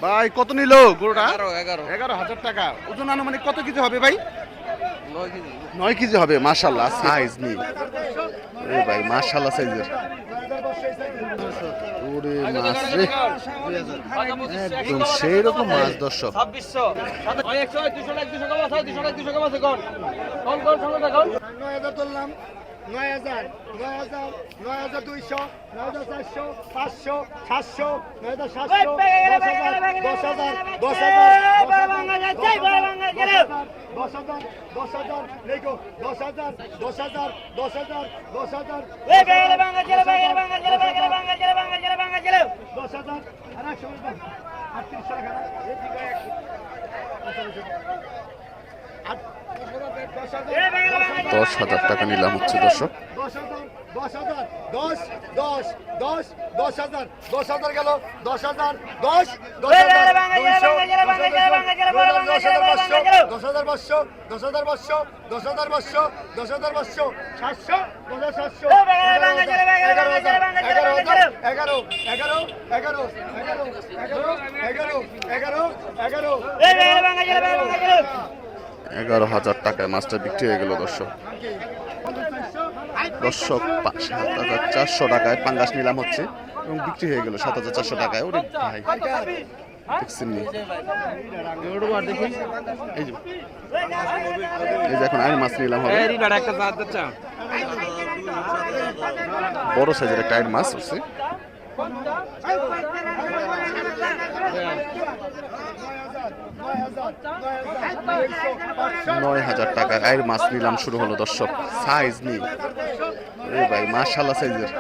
ভাই কত নিল গরুটা? 11,000 টাকা। ওজন আনুমানিক কত কেজি হবে ভাই? 9 কেজি হবে। মাশাআল্লাহ সাইজ নি এ ভাই, মাশাআল্লাহ সাইজের। ওরে মাছ রে, একদম সেই রকম মাছ দর্শক। 2600 9,000 9,200 9,400 500 700 9,700 10,000 লেখো 10,000 10,000 10,000 10,000 10,000 টাকা নিলাম হচ্ছে দর্শক। 10,000 গেল 10,000 10 10,500 10,500 10,500 10,500 10,500 700 700 11 11,000 টাকায় মাছটা বিক্রি হয়ে গেল দর্শক। দর্শক 7,400 টাকায় পাঙ্গাস নিলাম হচ্ছে এবং বিক্রি হয়ে গেল 7,400 টাকায়। ওরে ভাই দেখছেন নি? এই যে এখন আইন মাছ নিলাম হবে, বড় সাইজের একটা আইন মাছ হচ্ছে। 9,000 টাকায় আইর মাছ নিলাম শুরু হলো দর্শক। সাইজ নি এ ভাই, মাশাআল্লাহ সাইজের।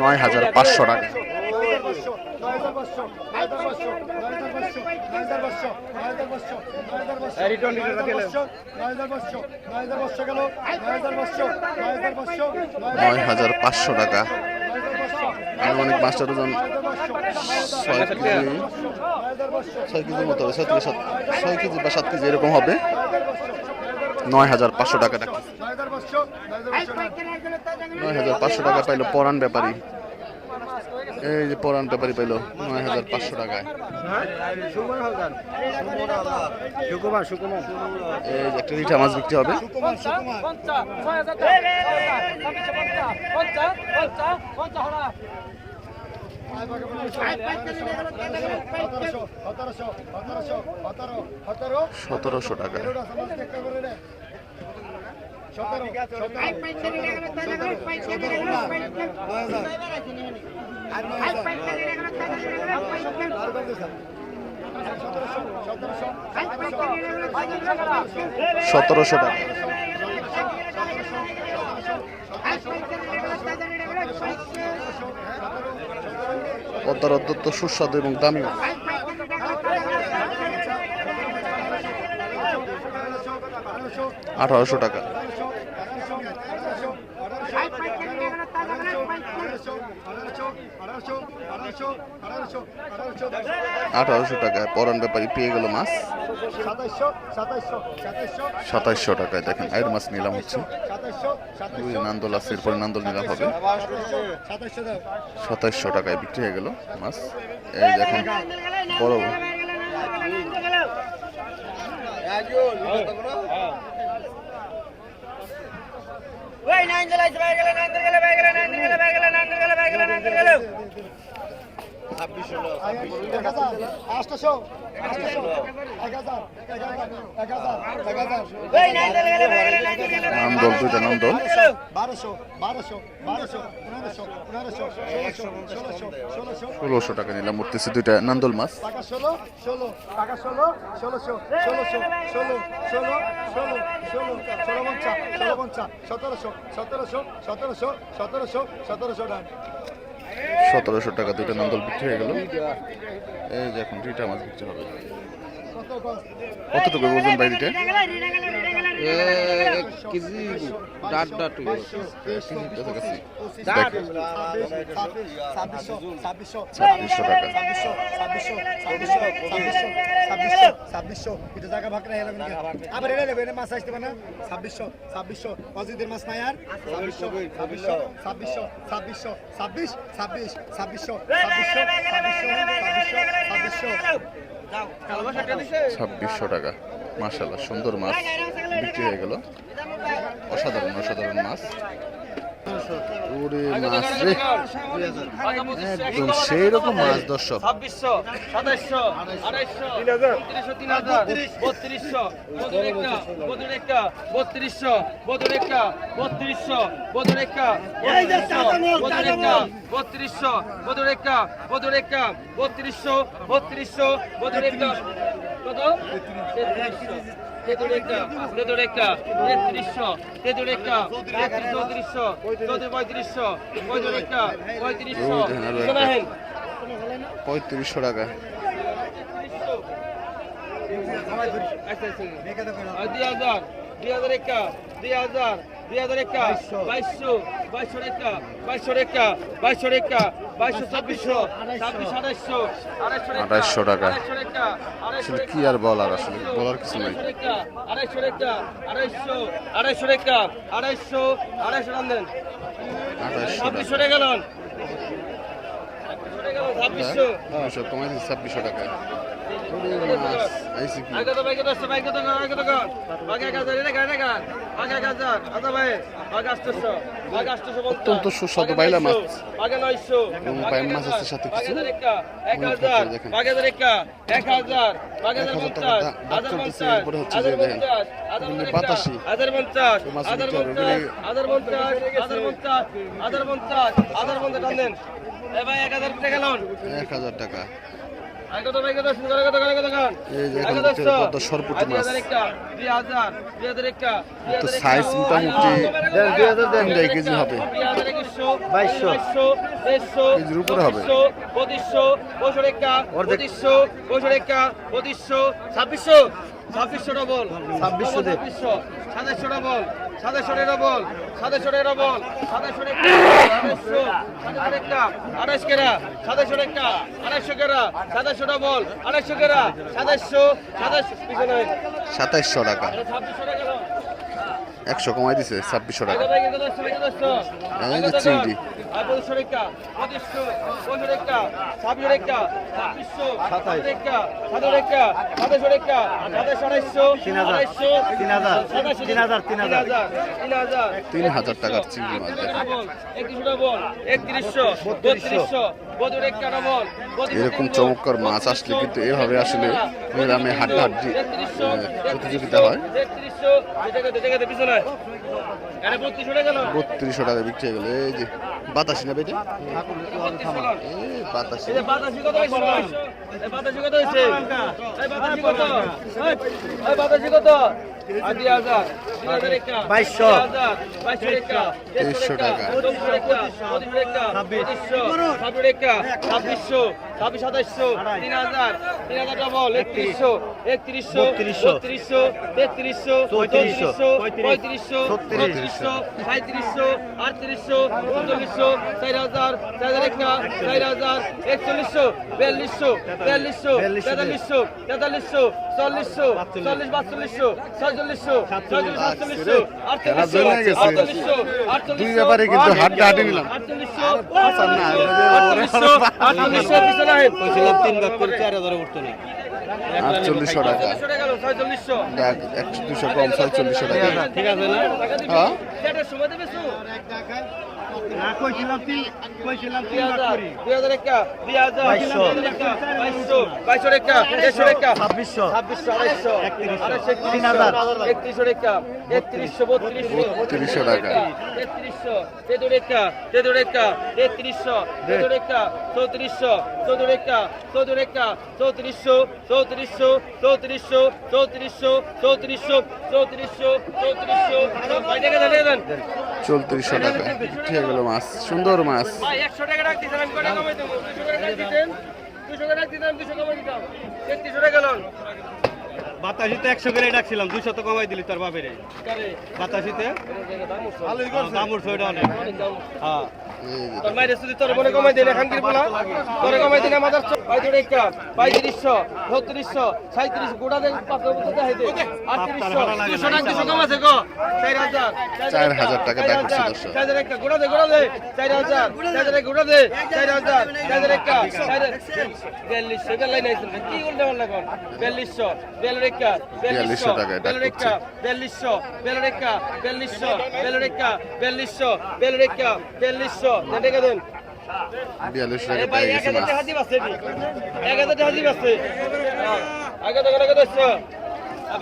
9,500 টাকা। 9,500 টাকা। অনেক মাছটার ওজন 6 কেজির মতো হবে, 6 কেজি বা 7 কেজি এরকম হবে। 9,500 টাকা। 9,500 টাকা পাইলো পরান ব্যাপারী। এই যে পরান ব্যাপারী পাইলো 9,500 টাকায়। এই যে একটা রিঠা মাছ বিক্রি হবে। 1,700 টাকা। 1,700 টাকা। পদ্মার অত্যন্ত সুস্বাদু এবং দামি মাছ। 1,800 টাকা। 1,800 টাকায় পরান ব্যাপারী পেয়ে গেল মাছ। 2,700 টাকায় দেখেন আইর মাছ নিলাম হচ্ছে। নান্দল আছে, এরপরে নান্দল নিলাম হবে। 2,700 টাকায় বিক্রি হয়ে গেল মাছ। এই দেখেন বড় নান্দল, দুইটা নান্দল। 1,600 টাকা নিলাম উঠতেছে দুইটা নান্দল মাছ। 1,700 টাকা দুইটা নান্দল বিক্রি হয়ে গেল। এই যে এখন রিটা মাছ বিক্রি হবে। কতটুকু ওজন ভাই রিটা? কেজি ডাট ডাট কাছাকাছি ডাক। দেখেন 2600 টাকা। 2600 এটা জায়গা ভাগ না হেলাবেন আবার এটা নেবেন মাছ আসতে না 2600 অজিদের মাছ নাই আর 2600 ছাব্বিশশো টাকা। মাশাআল্লাহ সুন্দর মাছ বিক্রি হয়ে গেল। অসাধারণ অসাধারণ মাছ। ওরে মাছ রে, একদম সেই রকম মাছ দর্শক। 2600 2700 2800 3000 3200 3200 3200 3200 3200 3200 কত? 3300 3300 3300 3400 3500 3500 টাকা। আড়াইশো টাকা। আসলে কি আর বলার, আসলে বলার কিছু নাই। 2600 টাকা গেলেন। 2600 কমাই দিচ্ছি 2600 টাকা। ওরে মাছ আইছে কি? অত্যন্ত সুস্বাদু বাইলা মাছ এবং বাইম মাছ আছে সাথে কিছু। দেখেন 1000 টাকা দাম চলতেছে। এরপরে হচ্ছে যে দেখেন এগুলি বাতাসি মাছ বিক্রি হবে। এগুলি 1000 টাকা। এই যে পদ্মা সরপুটি মাছ, তো সাইজ মোটামুটি 3 কেজি হবে, 2200 কেজির উপরে হবে। 2600 ডবল 2700 ডবল 2700 ডবল 2700 ডবল 2700 টাকা 2800 কেরা 2700 টাকা 2800 কেরা 2700 ডবল 2800 কেরা 2700 পিছনে 2700 টাকা। 2600 টাকা 100 কমাই দিছে 2600 টাকা। এই যে চিংড়ি 2500 টাকা 2500 টাকা 2600 টাকা 2600 টাকা 2700 টাকা 2700 টাকা 3000 টাকার চিংড়ি মাছ দেখেন। এরকম চমৎকার মাছ আসলে কিন্তু এভাবে আসলে গ্রামে হাড্ডাহাড্ডি প্রতিযোগিতা হয়। 3200 টাকা বিক্রি হয়ে গেল। এই যে বাতাসি না বেটে, বাতাসি বাতাসি কত হয়েছে? বাতাসি কত হয়েছে? বাতাসি কত? বাতাসি কত? 2000 2200 টাকা 2300 টাকা। 2600 3000 ডবল 3100 3300 3300 3300 3400 3500 3600 3700 3800 3900 4000 4000 4000 4100 4200 4300 4300 4300 4400 4400 4600 দুই ব্যাপারে কিন্তু হাড্ডাহাড্ডি নিলাম। 4800 টাকা। 200 কম 4600 টাকা। ঠিক আছে না? হ্যাঁ সময় দেবে তো? 2200 টাকা 2200 টাকা 2200 টাকা 150 টাকা 2600 250 3000 3100 টাকা 3100 3200 টাকা। 3300 তেদুরেকা 3300 তেদুরেকা 3400 তেদুরেকা 3400 3400 3400 3400 3400 কয় টাকা দেন? 3400 টাকা বিক্রি হয়ে গেল মাছ। সুন্দর মাছ। ভাই 100 টাকা রাখ দিছেন, আমি কত কমাই দেব? 200 টাকা রাখ দিতেন 200 টাকা রাখ দিতাম 200 কমাই দিতাম 3300 টাকা গেল বাতাসিতে 100 করে ডাকছিলাম 200 তো কমাই দিলি তোর বাপেরে বাতাসিতে দামুর ছয়টা অনেক হ্যাঁ তোর মাইরে সুদি তোর মনে কমাই দিলে খানকির বলা তোরে কমাই দিলে আমাদের 35 35 36 গোটা দেন পাঁচ বছর দেখাই দে 3800 200 টাকা কমাছে গো 4000 টাকা দেখ করছে দর্শক। 4000 একটা গোটা দে 4000 4000 গোটা দে 4000 4000 একটা 4200 বেলাই নাইছেন কি উল্টা পাল্টা কোন 4200 বেলের একটা 4200 টাকায় ডাক বেলের একটা 4200 বেলের একটা 4200 বেলের একটা 4200 বেলের একটা 4200 টাকা দেন 42 আরে টাকা ভাই পেয়ে গেছে 1000 মাছ। টাকা দিবা সেটি 1000 টাকা দিবা সে আগে তো করে দছো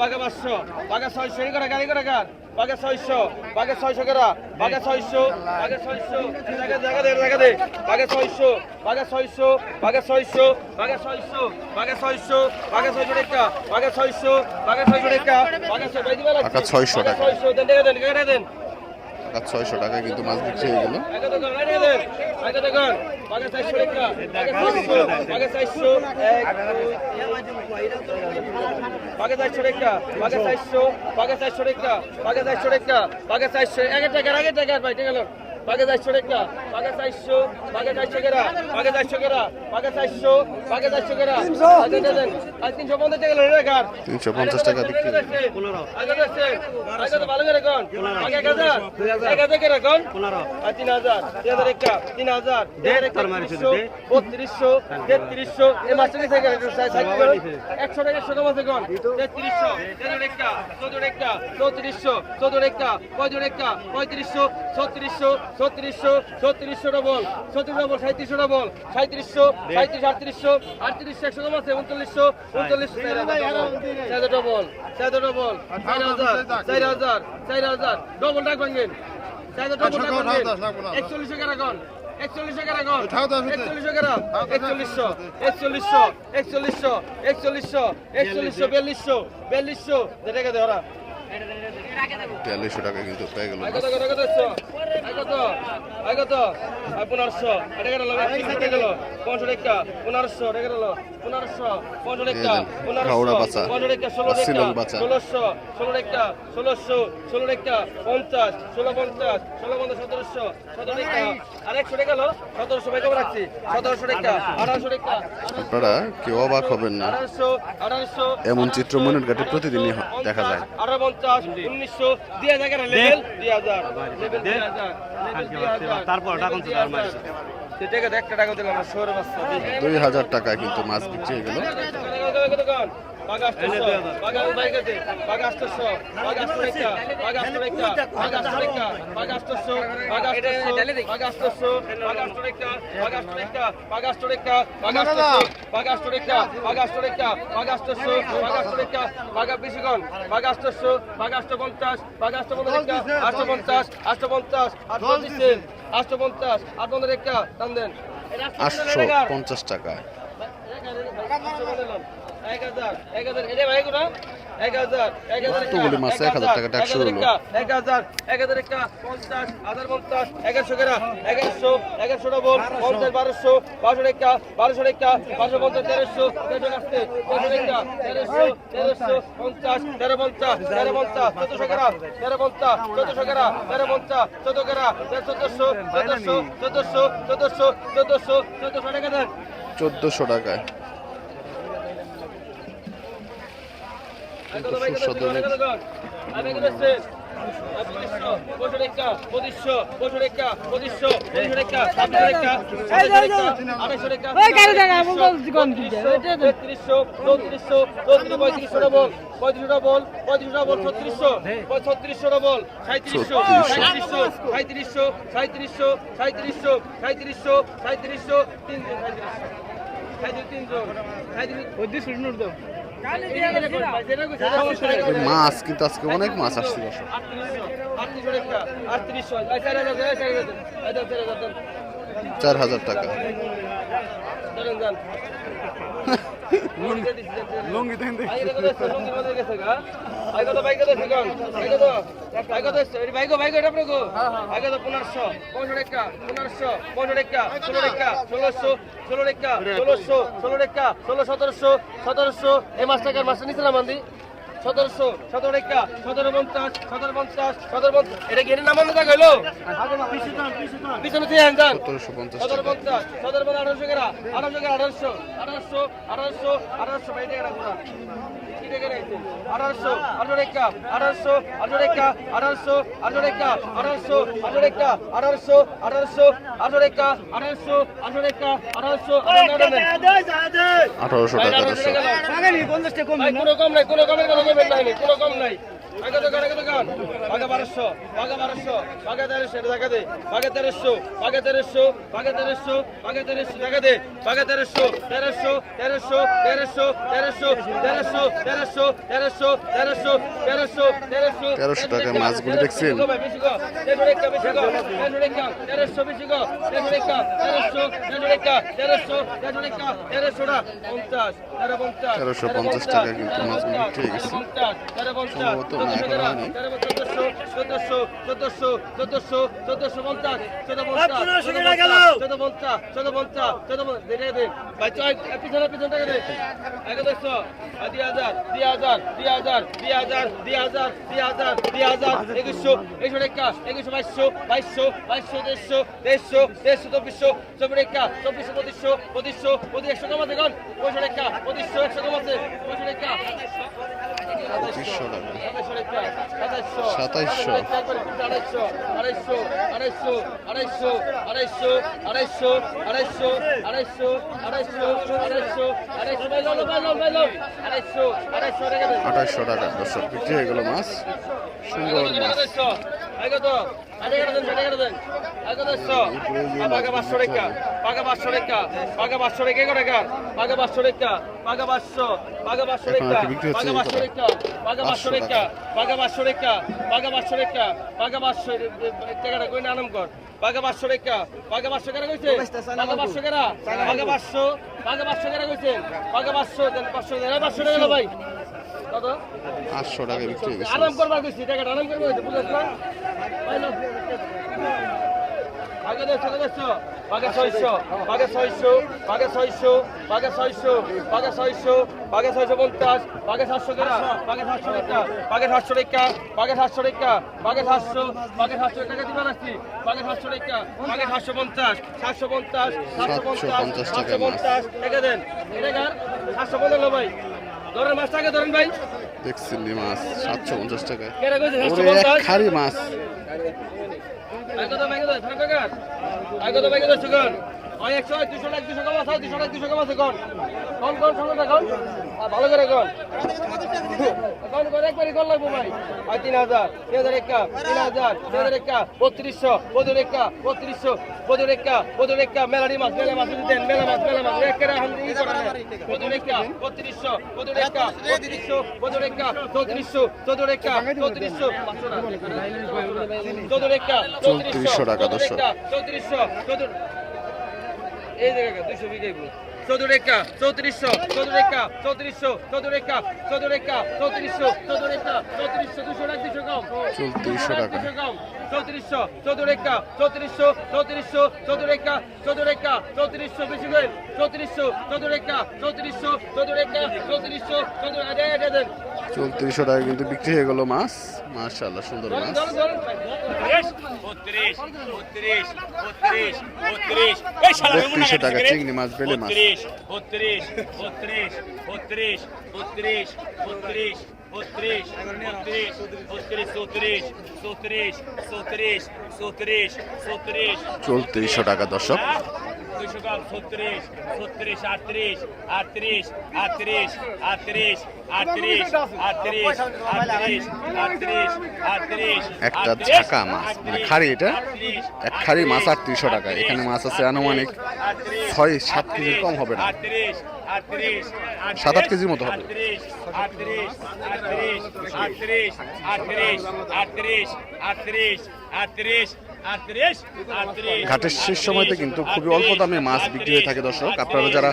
বাগা 500 বাগা 600 এর করে গাড়ি করে গার বাগা 600 বাগা 600 করা বাগা 600 বাগা 600 জায়গা দে বাগা 600 বাগা 600 বাগা 600 বাগা 600 বাগা 600 বাগা 600 টাকা বাগা 600 বাগা 600 টাকা বাগা 600 ভাই দিবা লাগছে টাকা 600 টাকা। 600 দেন টাকা দেন টাকা 600 টাকায় কিন্তু মাছ বিক্রি হয়ে গেল। আগে দেখুন বাগা 400 টাকা বাগা 400 বাগা 400 টাকা বাগা 400 বাগা 400 টাকা বাগা 400 টাকা বাগা 400 আগে টাকা ভাই ঠিক আছে বাগা 400 টাকা বাগা 400 বাগা 400 করা বাগা 400 করা বাগা 400 বাগা 400 করা আগে দেন আজ 350 টাকা লড়ে গার 350 টাকা বিক্রি হয়ে গেল। আগে দেখছেন আগে তো ভালো করে কোন আগে 1000 করে কোন 3000 3000 একটা 3000 3200 3300 এই মাস্টার থেকে 100 টাকা 100 টাকা মাসে কোন 3300 3000 একটা 14 একটা 3400 14 একটা 15 একটা 3500 3600 3600 ডবল 3700 ডবল 3700 3700 3800 100 মাসে 3900 39 ডবল 4000 ডবল ডাক ভাঙেন 4000 ডবল ডাক ভাঙেন 4100 টাকা কোন 4100 টাকা কোন 4100 টাকা 4100 4200 টাকা দে ওরা 4200 টাকা কিন্তু পেয়ে গেল মাছ। আগত 1500 এটা গেল 1500 টাকা 1500 টাকা 1500 টাকা গেল 1500 15 টাকা 1500 হাওড়া বাচ্চা, 15 টাকা 16 টাকা শিলং বাচ্চা। 1600 16 টাকা 1600 16 টাকা 50 16 50 16 50 1700 17 টাকা আর 100 টাকা হলো 1700 টাকা রাখছি 1700 টাকা 1800 টাকা আপনারা কেউ অবাক হবেন না, 1800 এমন চিত্র মনের ঘাটে প্রতিদিনই দেখা যায়। 1850 1900 2000 লেভেল 2000 লেভেল 2000 তারপর ডাকুন তো তার মাঝে টাকা একটা টাকা দিলাম আমার শহরে বাচ্চা 2000 টাকা কিন্তু মাছ বিক্রি হয়ে গেল। বাগা 800 বাগা বাইগাতে বাগা 800 বাগা 800 টাকা বাগা 800 টাকা বাগা 800 টাকা বাগা 800 বাগা 800 বাগা 800 বাগা 800 টাকা বাগা 800 টাকা বাগা 800 টাকা বাগা 800 বাগা 800 টাকা বাগা 800 টাকা বাগা 800 বাগা 800 টাকা বাগা বেশিগণ বাগা 800 বাগা 850 বাগা 850 টাকা 850 850 850 850 850 টাকা টান দেন 850 টাকা। 1000 এরে ভাই গুনা 1000 কতগুলি মাছ 1000 টাকা ট্যাক্স হলো। 1000 একটা 50 50 1100 করা 1100 ডবল 50 1200 1200 টাকা 1200 টাকা 550 1300 1300 আসছে 1300 1300 50 1350 1350 1400 করা 1350 1400 করা 1350 14 করা 1400 টাকা দেন 1400 টাকায়। মাছ কিন্তু আজকে অনেক মাছ আসছে দর্শক। 4000 টাকা। লঙ্গি দেন দে এই মাছ টাকার মাছটা নিছিলাম আন্দি 1700 17 1750 1750 1750 এটা কি এর নাম মনে থাকলো পিছনে থেকে আনজান 1750 1750 1750 1800 টাকা 1800 1800 1800 1800 বাইরে টাকা না কি টাকা রয়েছে 1800 18 টাকা 1800 18 টাকা 1800 18 টাকা 1800 18 টাকা 1800 1800 18 টাকা 1800 18 টাকা 1800 1800 টাকা দর্শক কোনো কম নাই কোনো কমের কোনো কমের নাই কোনো কম নাই আগে দোকান আগে 1200 আগে 1300 টাকা দে আগে 1300 আগে 1300 আগে 1300 আগে 1300 টাকা দে আগে 1300 1300 1300 1300 1300 1300 1300 1300 1300 1300 1300 টাকা মাছগুলি দেখছেন বেশি গো 1300 টাকা বেশি গো 1300 বেশি গো 1300 টাকা 1300 টাকা 1300 টাকা 1300 টাকা 50 1350 টাকা কিন্তু মাছগুলি ঠিক আছে সম্ভবত না এখন হয়নি 2800 টাকা দর্শক বিক্রি হয়ে গেল মাছ সুন্দর মাছ ভাই 800 টাকা বিক্রি হয়ে গেছে আরাম করবার কইছি টাকাটা আরাম করবার কইছি বুঝছ না আগে দেখছো আগে 600 আগে 600 আগে 600 আগে 600 আগে 600 আগে 650 আগে 700 টাকা আগে 700 টাকা আগে 700 টাকা আগে 700 টাকা আগে 700 আগে 700 টাকা দিবা লাগছি আগে 700 টাকা আগে 750 750 750 750 টাকা দেন এটা কার 750 লো ভাই ধরেন মাছ টাকা ধরেন ভাই দেখছেন মাছ 750 টাকা কেরা কইছে ওরে এক 750 খারি মাছ আগে তো টাকা আগে তো ব্যাগে 200 টাকা 100 200 টাকা 200 টাকা 200 টাকা 200 টাকা কোন সময় কোন ভালো করে কোন কোন করে একবারই কোন লাগবো ভাই 3000 3000 টাকা 3000 3000 টাকা 3200 32 টাকা মেলাডি মাছ মেলা মাছ দেন মেলা মাছ এক করে হাম ই করা না 32 টাকা 3200 টাকা 3200 টাকা 3400 টাকা 3400 3400 টাকা দর্শক 3400 এই জায়গা 200 বিঘাইব 14 টাকা 3400 টাকা 3400 টাকা 3400 টাকা 200 টাকা 200 কম 3400 টাকা 200 কম 3400 টাকা 3400 টাকা 3400 বেশি করে 3400 টাকা 3400 টাকা 3400 আরে দেন 3400 টাকা কিন্তু বিক্রি হয়ে গেল মাছ মাশাআল্লাহ সুন্দর মাছ 3200 টাকা চিংড়ি মাছ বেলে মাছ 3400 টাকা দর্শক 38 একটা ঝাঁকা মাছ মানে খারি এটা এক খারি মাছ 3800 টাকা এখানে মাছ আছে আনুমানিক 6-7 কেজি কম হবে না 7-8 কেজির মতো হবে ঘাটের শেষ সময়তে কিন্তু খুবই অল্প দামে মাছ বিক্রি হয়ে থাকে দর্শক আপনারা যারা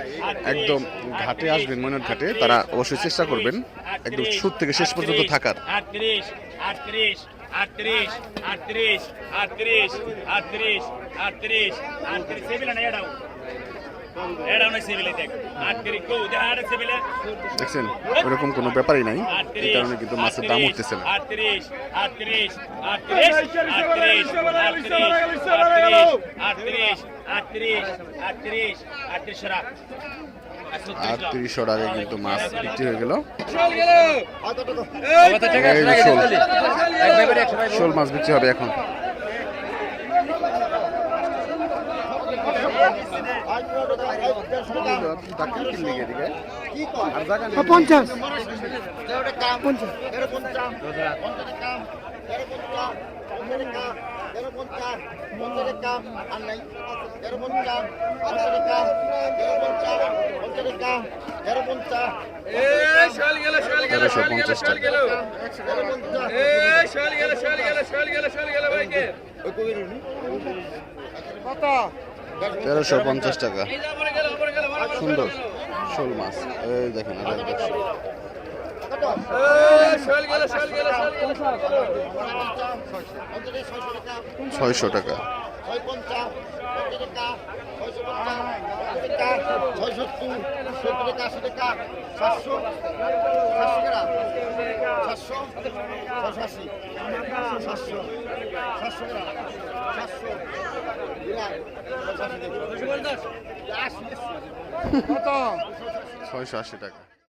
একদম ঘাটে আসবেন ময়নাট ঘাটে তারা অবশ্যই চেষ্টা করবেন একদম শুরু থেকে শেষ পর্যন্ত থাকার 38 দেখছেন ওরকম কোনো ব্যাপারই নাই, এই কারণে কিন্তু মাছের দাম উঠতেছে না। 38 3800 টাকায় কিন্তু মাছ বিক্রি হয়ে গেল। কত টাকা? এই যে শোল মাছ বিক্রি হবে এখন। পঞ্চাশ তেরোশো 50 টাকা। কত? 1350 টাকা সুন্দর শোল মাছ। এই দেখেন আর এক দেখছেন। 600 টাকা। 680 টাকা।